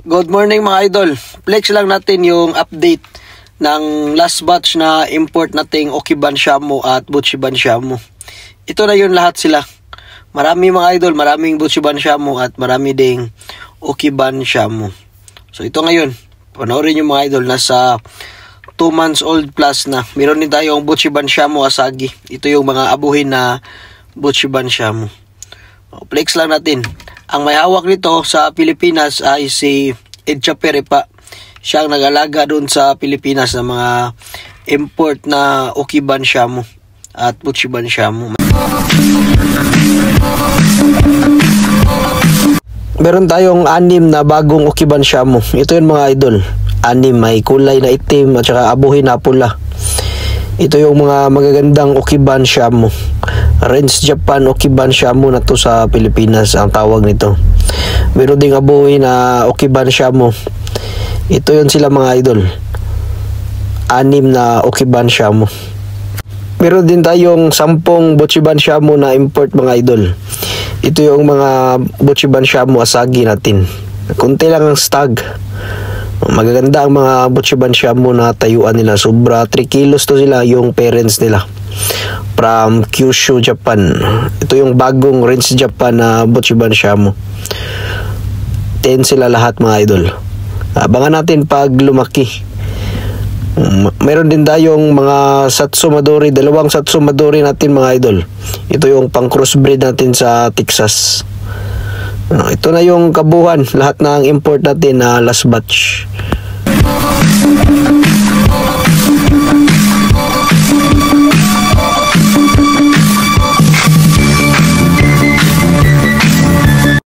Good morning mga idol. Flex lang natin yung update ng last batch na import nating Okiban Shamu at Buchiban Shamu. Ito na yun lahat sila. Marami mga idol, maraming Buchiban Shamu at marami ding Okiban Shamu. So ito ngayon, panoorin yung mga idol, nasa 2 months old plus na. Meron din tayong Buchiban Shamu Asagi. Ito yung mga abuhin na Buchiban Shamu. Flex lang natin. Ang may hawak nito sa Pilipinas ay si Edcha Perepa. Siya ang nag-alaga doon sa Pilipinas ng mga import na Okiban Shamu at Buchiban Shamu. Meron tayong 6 na bagong Okiban Shamu. Ito yun mga idol. 6, may kulay na itim at saka abuhin na pula. Ito yung mga magagandang Okiban Shamu. Renz Japan Okiban Shamu na to sa Pilipinas ang tawag nito. Meron ding abuhin na Okiban Shamu. Ito yun sila mga idol. 6 na Okiban Shamu. Meron din tayong 10 Buchiban Shamu na import mga idol. Ito yung mga Buchiban Shamu Asagi natin. Kunti lang ang stag. Magaganda ang mga Buchiban Shamu na tayuan nila. Sobra 3 kilos to sila yung parents nila. From Kyushu, Japan. Ito yung bagong Renz Japan na Buchiban Shamu. 10 sila lahat mga idol. Abangan natin pag lumaki. Meron din tayong mga Satsumadori, 2 Satsumadori natin mga idol. Ito yung pang crossbreed natin sa Texas. Ito na yung kabuhan, lahat ng import natin na last batch.